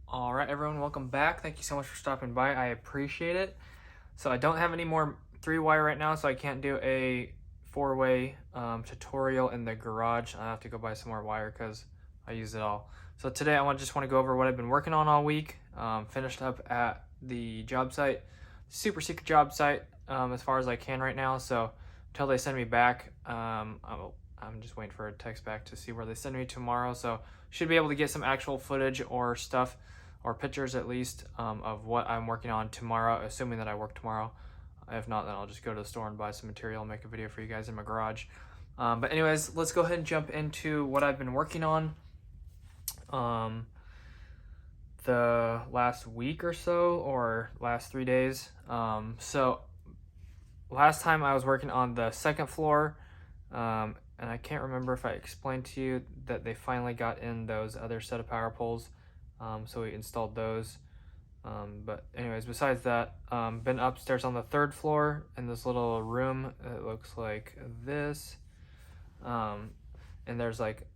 All right, everyone, welcome back. Thank you so much for stopping by. I appreciate it. So I don't have any more 3-wire right now, so I can't do a 4-way tutorial in the garage. I have to go buy some more wire because I used it all. So today I just want to go over what I've been working on all week. Finished up at the job site, super secret job site, as far as I can right now. So until they send me back, I'm just waiting for a text back to see where they send me tomorrow. So should be able to get some actual footage or stuff, or pictures at least, of what I'm working on tomorrow, assuming that I work tomorrow. If not, then I'll just go to the store and buy some material and make a video for you guys in my garage. But anyways, let's go ahead and jump into what I've been working on the last week or so, or last 3 days. So last time I was working on the second floor, and I can't remember if I explained to you that they finally got in those other set of power poles. So we installed those. But anyways, besides that, been upstairs on the third floor in this little room. It looks like this. And there's like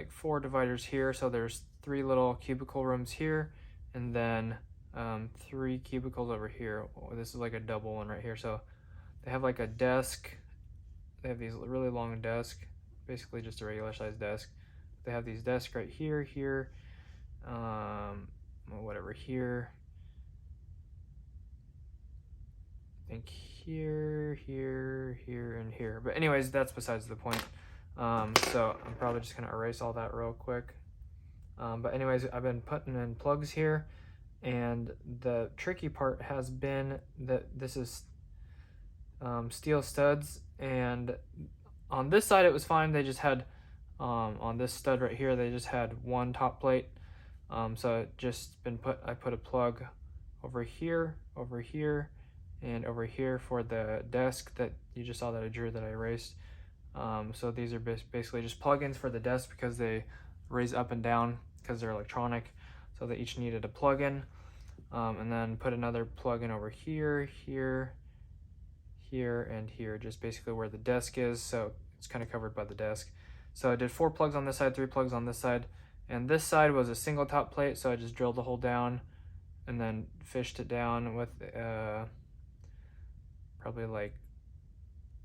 4 dividers here. So there's 3 little cubicle rooms here, and then 3 cubicles over here. This is like a double one right here. So they have like a desk. They have these really long desks, basically just a regular size desk. They have these desks right here, whatever here. I think here, and here. But anyways, that's besides the point. So I'm probably just gonna erase all that real quick. But anyways, I've been putting in plugs here, and the tricky part has been that this is steel studs, and on this side it was fine. They just had on this stud right here, they just had one top plate. So it just been I put a plug over here, and over here for the desk that you just saw that I drew that I erased. So these are basically just plugins for the desk because they raise up and down because they're electronic. So they each needed a plug-in. And then put another plug-in over here, and here, just basically where the desk is. So it's kind of covered by the desk. So I did 4 plugs on this side, 3 plugs on this side. And this side was a single top plate, so I just drilled the hole down and then fished it down with probably like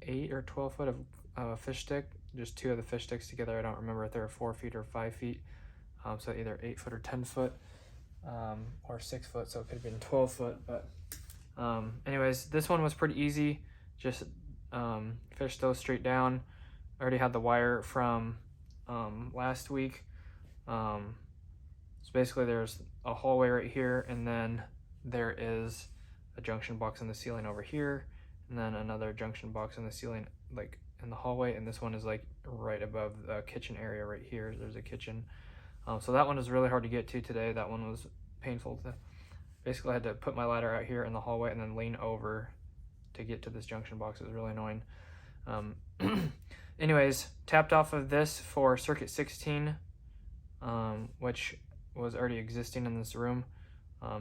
8 or 12 foot of fish stick, just 2 of the fish sticks together. I don't remember if they were 4 feet or 5 feet. So either 8 foot or 10 foot, or 6 foot, so it could have been 12 foot. But anyways, this one was pretty easy. Just fished those straight down. I already had the wire from last week. So basically there's a hallway right here, and then there is a junction box in the ceiling over here, and then another junction box in the ceiling like in the hallway, and this one is like right above the kitchen area right here. There's a kitchen. So that one was really hard to get to today. That one was painful to, basically I had to put my ladder out here in the hallway and then lean over to get to this junction box. It was really annoying. Anyways, tapped off of this for circuit 16, which was already existing in this room.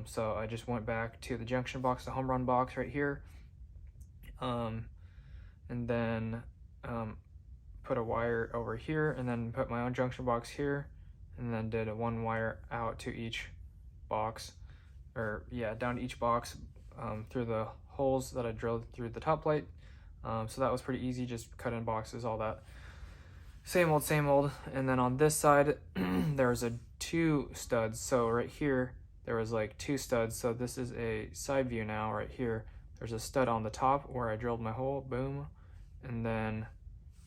So I just went back to the junction box, the home run box right here, and then put a wire over here, and then put my own junction box here, and then did a 1 wire out to each box, or yeah, down to each box, through the holes that I drilled through the top plate. So that was pretty easy, just cut in boxes, all that. Same old. And then on this side, there was 2 studs. So right here, there was like 2 studs. So this is a side view now. Right here, there's a stud on the top where I drilled my hole, boom. And then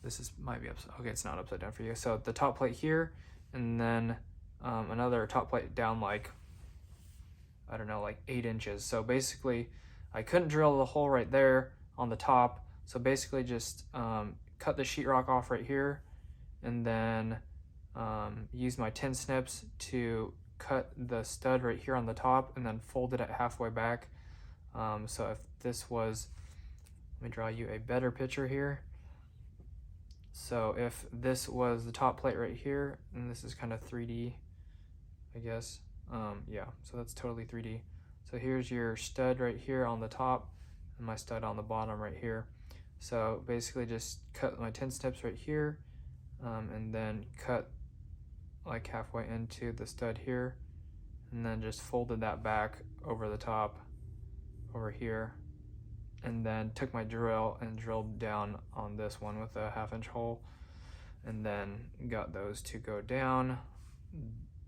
this might be upside, okay, it's not upside down for you. So the top plate here, and then another top plate down like, I don't know, like 8 inches. So basically I couldn't drill the hole right there on the top. So basically just cut the sheetrock off right here, and then use my tin snips to cut the stud right here on the top, and then fold it at halfway back. So if this was, let me draw you a better picture here. So if this was the top plate right here, and this is kind of 3D, I guess. Yeah, so that's totally 3D. So here's your stud right here on the top, and my stud on the bottom right here. So basically just cut my tin snips right here, and then cut like halfway into the stud here, and then just folded that back over the top over here, and then took my drill and drilled down on this one with a 1/2 inch hole, and then got those to go down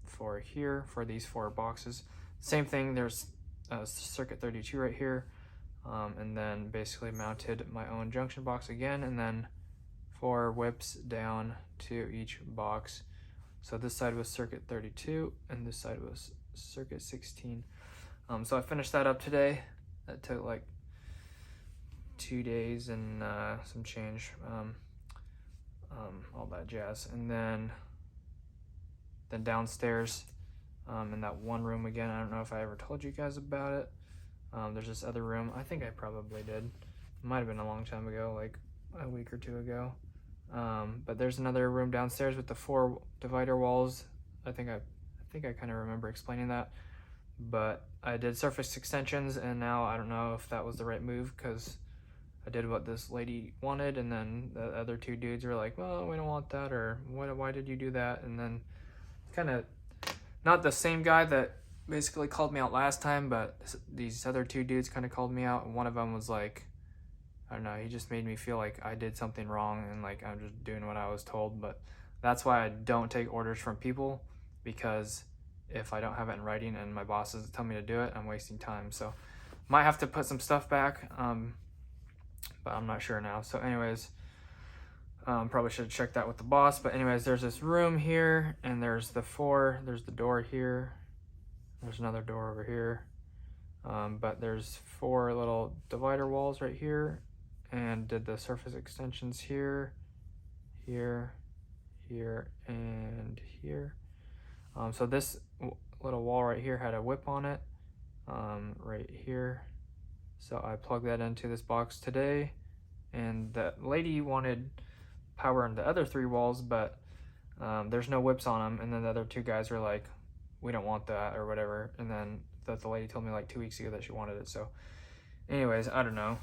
for here for these 4 boxes. Same thing, there's circuit 32 right here, and then basically mounted my own junction box again, and then 4 whips down to each box. So this side was circuit 32 and this side was circuit 16. So I finished that up today. That took like 2 days and some change, all that jazz. And then downstairs, in that one room again, I don't know if I ever told you guys about it. There's this other room. I think I probably did. It might have been a long time ago, like a week or 2 ago. But there's another room downstairs with the 4 divider walls. I think I kind of remember explaining that. But I did surface extensions, and now I don't know if that was the right move, because I did what this lady wanted, and then the other 2 dudes were like, well, we don't want that, or why did you do that? And then kind of, not the same guy that basically called me out last time, but these other 2 dudes kind of called me out, and one of them was like, I don't know, he just made me feel like I did something wrong, and like I'm just doing what I was told. But that's why I don't take orders from people, because if I don't have it in writing and my bosses tell me to do it, I'm wasting time. So might have to put some stuff back, but I'm not sure now. So anyways, probably should have checked that with the boss. But anyways, there's this room here, and there's the door here, there's another door over here, but there's 4 little divider walls right here, and did the surface extensions here, here, and here. So this little wall right here had a whip on it, right here. So I plugged that into this box today, and the lady wanted power in the other 3 walls, but there's no whips on them. And then the other 2 guys were like, we don't want that, or whatever. And then the lady told me like 2 weeks ago that she wanted it. So anyways, I don't know.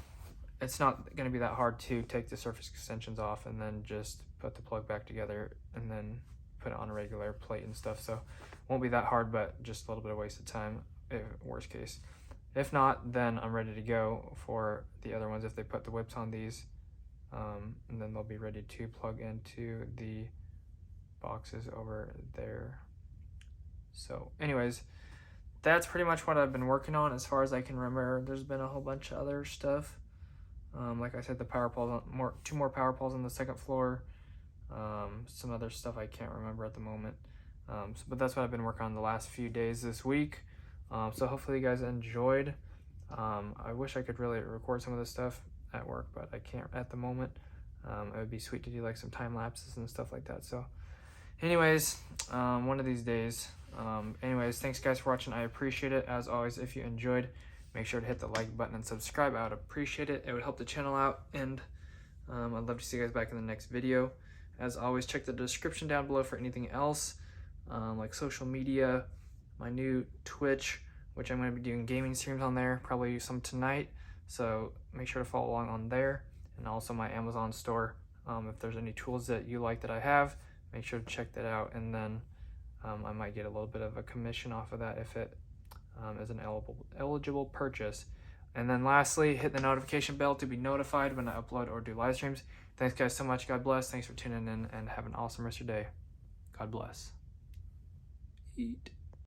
It's not going to be that hard to take the surface extensions off and then just put the plug back together and then put it on a regular plate and stuff. So won't be that hard, but just a little bit of waste of time, worst case. If not, then I'm ready to go for the other ones if they put the whips on these, and then they'll be ready to plug into the boxes over there. So anyways, that's pretty much what I've been working on as far as I can remember. There's been a whole bunch of other stuff. Like I said, the power poles, 2 more power poles on the 2nd floor. Some other stuff I can't remember at the moment. But that's what I've been working on the last few days this week. So hopefully you guys enjoyed. I wish I could really record some of this stuff at work, but I can't at the moment. It would be sweet to do like some time lapses and stuff like that. So anyways, one of these days. Anyways, thanks guys for watching. I appreciate it. As always, if you enjoyed, make sure to hit the like button and subscribe. I would appreciate it. It would help the channel out, and I'd love to see you guys back in the next video. As always, check the description down below for anything else, like social media, my new Twitch, which I'm going to be doing gaming streams on there, probably some tonight. So make sure to follow along on there, and also my Amazon store. If there's any tools that you like that I have, make sure to check that out, and then I might get a little bit of a commission off of that if it is an eligible purchase. And then lastly, hit the notification bell to be notified when I upload or do live streams. Thanks guys so much. God bless. Thanks for tuning in, and have an awesome rest of your day. God bless. Eat.